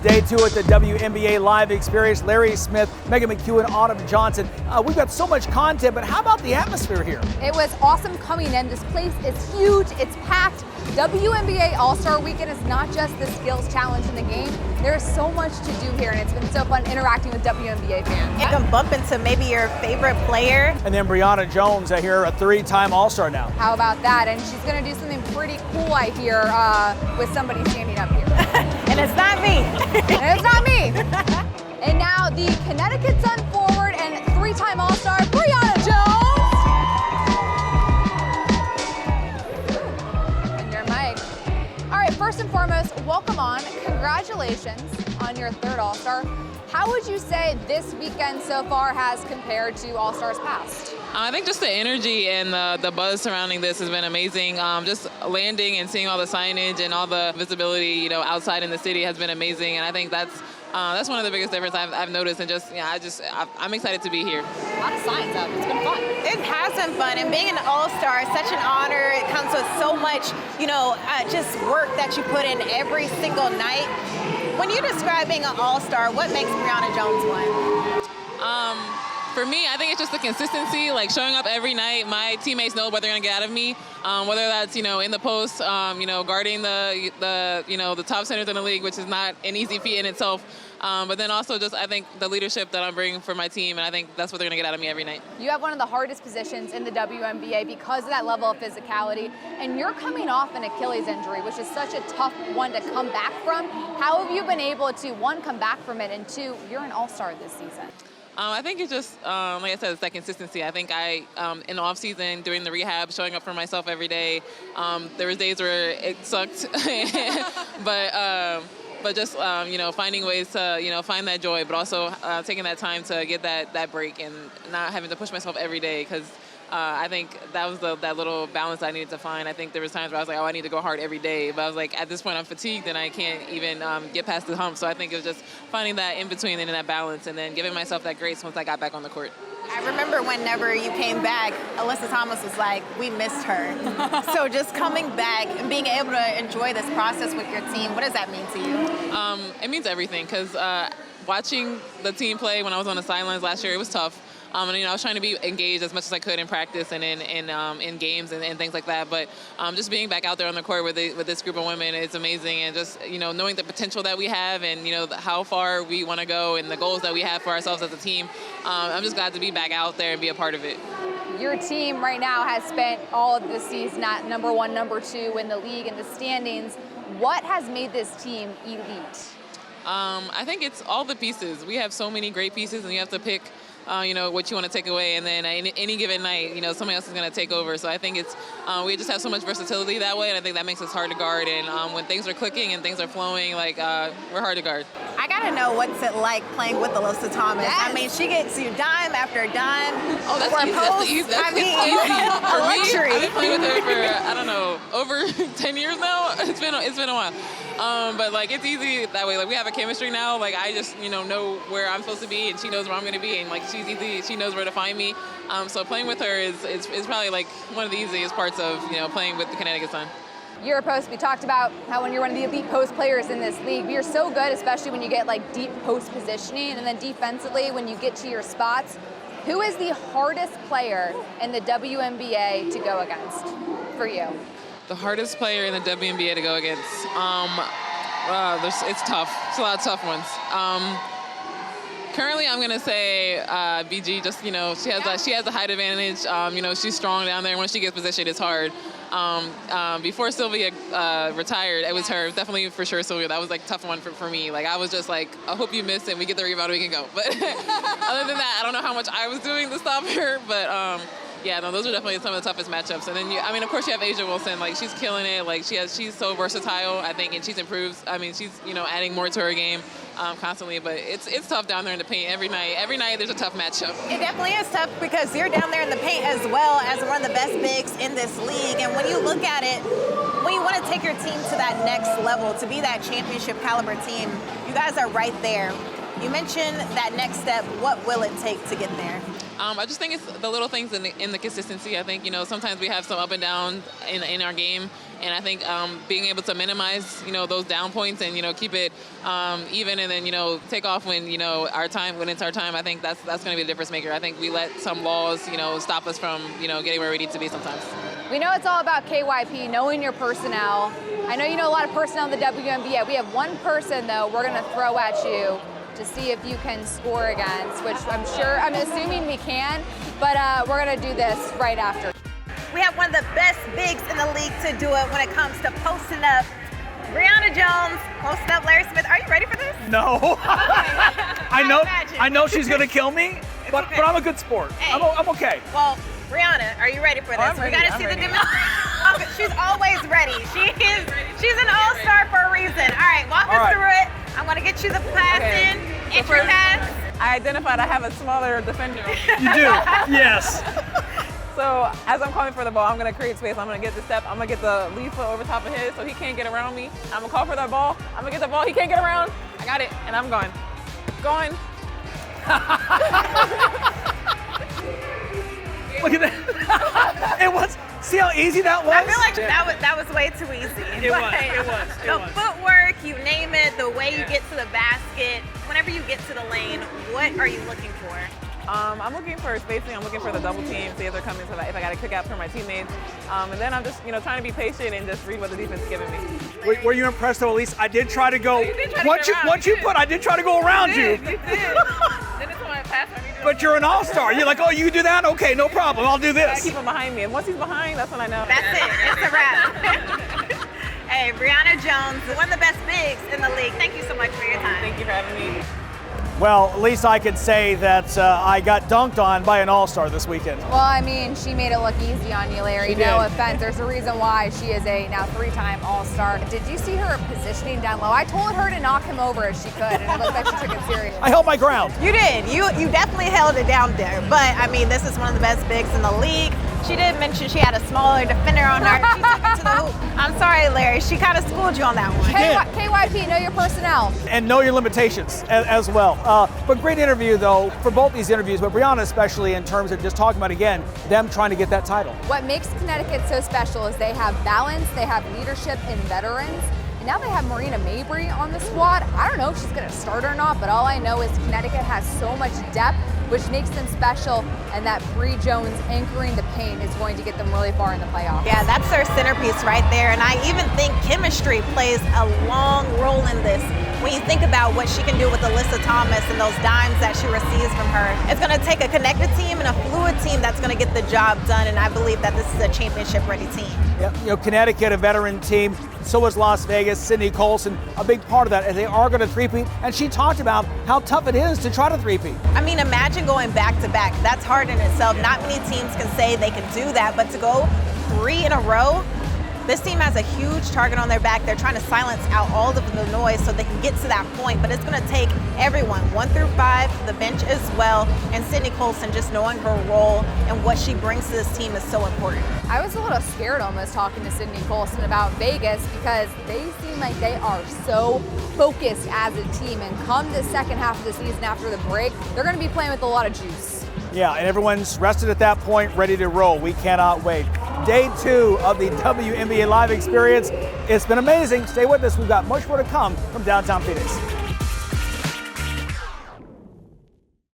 Day 2 at the WNBA Live Experience. Larry Smith, Meghan, McKeown, Autumn Johnson. We've got so much content, but how about the atmosphere here? It was awesome coming in. This place is huge. It's packed. WNBA All-Star Weekend is not just the skills challenge in the game. There is so much to do here, and it's been so fun interacting with WNBA fans. You can bump into maybe your favorite player. And then Brionna Jones, I hear, a 3-time All-Star now. How about that? And she's going to do something pretty cool, I hear, with somebody standing up here. And it's not me. And it's not me. And now the Connecticut Sun forward and 3-time All-Star Brionna Jones. And your mic. All right, first and foremost, welcome on. Congratulations on your 3rd All-Star. How would you say this weekend so far has compared to All-Stars past? I think just the energy and the buzz surrounding this has been amazing. Just landing and seeing all the signage and all the visibility, outside in the city has been amazing. And I think that's one of the biggest differences I've noticed. And I'm excited to be here. A lot of signs up. It's been fun. It has been fun, and being an All-Star is such an honor. It comes with so much, just work that you put in every single night. When you describe being an All-Star, what makes Brionna Jones one? For me, I think it's just the consistency, like showing up every night. My teammates know what they're gonna get out of me, whether that's in the post, guarding the top centers in the league, which is not an easy feat in itself. But then also just I think the leadership that I'm bringing for my team, and I think that's what they're gonna get out of me every night. You have one of the hardest positions in the WNBA because of that level of physicality, and you're coming off an Achilles injury, which is such a tough one to come back from. How have you been able to, 1, come back from it, and 2, you're an All-Star this season? I think it's just, like I said, it's that consistency. I think in the off season, during the rehab, showing up for myself every day, there was days where it sucked, but just, finding ways to, find that joy, but also taking that time to get that break and not having to push myself every day, because I think that was that little balance I needed to find. I think there was times where I was like, I need to go hard every day. But I was like, at this point, I'm fatigued and I can't even get past the hump. So I think it was just finding that in between and that balance, and then giving myself that grace once I got back on the court. I remember whenever you came back, Alyssa Thomas was like, we missed her. So just coming back and being able to enjoy this process with your team, what does that mean to you? It means everything, because watching the team play when I was on the sidelines last year, it was tough. And I was trying to be engaged as much as I could in practice and in games and things like that. But just being back out there on the court with this group of women, it's amazing. And just knowing the potential that we have and how far we want to go and the goals that we have for ourselves as a team, I'm just glad to be back out there and be a part of it. Your team right now has spent all of this season at number 1, number 2 in the league in the standings. What has made this team elite? I think it's all the pieces. We have so many great pieces, and you have to pick what you want to take away, and then any given night, somebody else is going to take over. So I think it's we just have so much versatility that way, and I think that makes us hard to guard. And when things are clicking and things are flowing, we're hard to guard. I gotta know what's it like playing with Alyssa Thomas. Yes. I mean, she gets you dime after dime. Oh, that's for easy. posts. Easy. I mean, For me, luxury. I've been playing with her for, I don't know, over 10 years now. It's been a while. But it's easy that way. We have a chemistry now. I just know where I'm supposed to be, and she knows where I'm going to be, and she's easy. She knows where to find me. So playing with her is probably one of the easiest parts of playing with the Connecticut Sun. You're a post. We talked about how when you're one of the elite post players in this league, you're so good, especially when you get deep post positioning, and then defensively when you get to your spots. Who is the hardest player in the WNBA to go against for you? The hardest player in the WNBA to go against? It's tough. It's a lot of tough ones. Currently, I'm gonna say BG. Just she has a height advantage. She's strong down there. Once she gets positioned, it's hard. Before Sylvia retired, it was her. Definitely for sure Sylvia. That was a tough one for me. I was just I hope you miss and we get the rebound and we can go. But other than that, I don't know how much I was doing to stop her. But yeah, no, those are definitely some of the toughest matchups. And then of course you have Asia Wilson. She's killing it. She's so versatile, I think, and she's improved. She's adding more to her game constantly. But it's tough down there in the paint every night. Every night there's a tough matchup. It definitely is tough because you're down there in the paint as well as one of the best bigs in this league. And when you look at it, when you want to take your team to that next level, to be that championship caliber team, you guys are right there. You mentioned that next step. What will it take to get there? I just think it's the little things in the consistency. I think, sometimes we have some up and down in our game, And I think being able to minimize, those down points and, keep it even, and then, take off when, when it's our time, I think that's going to be the difference maker. I think we let some laws, stop us from, getting where we need to be sometimes. We know it's all about KYP, knowing your personnel. I know you know a lot of personnel in the WNBA. We have one person, though, we're going to throw at you to see if you can score against, which I'm assuming we can, but we're going to do this right after. We have one of the best bigs in the league to do it when it comes to posting up. Brionna Jones, posting up Larry Smith. Are you ready for this? No. I know she's gonna kill me, but I'm a good sport. Hey. I'm okay. Well, Brionna, are you ready for this? We gotta see the demonstration. She's always ready. She's an all-star for a reason. All right, walk us through it. I'm gonna get you the pass in. Entry pass. I identified I have a smaller defender. You do. Yes. So as I'm coming for the ball, I'm going to create space. I'm going to get the step. I'm going to get the lead foot over top of his so he can't get around me. I'm going to call for that ball. I'm going to get the ball. He can't get around. I got it, and I'm going. Look at that. It was. See how easy that was? I feel like that was way too easy. It was. The footwork, you name it, the way you get to the basket. Whenever you get to the lane, what are you looking for? I'm looking for spacing. I'm looking for the double team, see if they're coming, so that if I got to kick out for my teammates. And then I'm just, trying to be patient and just read what the defense is giving me. Were you impressed though? At least I did try to go. I did try to go around you. You did. Then it's when I pass. But you're an all-star. You're like, oh, you do that? Okay, no problem. I'll do I this. keep him behind me, and once he's behind, that's when I know. That's it. It's a wrap. Hey, Brionna Jones, one of the best bigs in the league. Thank you so much for your time. Thank you for having me. Well, at least I could say that I got dunked on by an all-star this weekend. Well, I mean, she made it look easy on you, Larry. She No did. offense. There's a reason why she is a now 3-time All-Star. Did you see her positioning down low? I told her to knock him over if she could, and it looked like she took it seriously. I held my ground. You did. You definitely held it down there. But, I mean, this is one of the best bigs in the league. She did mention she had a smaller defender on her. She took it to the hoop. I'm sorry, Larry. She kind of schooled you on that one. KYP, know your personnel. And know your limitations as well. But great interview, though, for both these interviews, but Brionna especially in terms of just talking about, again, them trying to get that title. What makes Connecticut so special is they have balance, they have leadership in veterans, and now they have Marina Mabry on the squad. I don't know if she's going to start or not, but all I know is Connecticut has so much depth, which makes them special, and that Bree Jones anchoring the paint is going to get them really far in the playoffs. Yeah, that's their centerpiece right there, and I even think chemistry plays a long role in this. When you think about what she can do with Alyssa Thomas and those dimes that she receives from her, it's going to take a connected team and a fluid team that's going to get the job done, and I believe that this is a championship-ready team. Yeah, Connecticut, a veteran team, so was Las Vegas, Sydney Colson, a big part of that, and they are going to three-peat, and she talked about how tough it is to try to three-peat. I mean, imagine going back-to-back. That's hard in itself. Not many teams can say they can do that, but to go 3 in a row, this team has a huge target on their back. They're trying to silence out all of the noise so they can get to that point, but it's going to take everyone, 1 through 5, the bench as well, and Sydney Colson just knowing her role and what she brings to this team is so important. I was a little scared almost talking to Sydney Colson about Vegas because they seem like they are so focused as a team, and come the second half of the season after the break, they're going to be playing with a lot of juice. Yeah, and everyone's rested at that point, ready to roll. We cannot wait. Day 2 of the WNBA Live experience. It's been amazing. Stay with us. We've got much more to come from downtown Phoenix.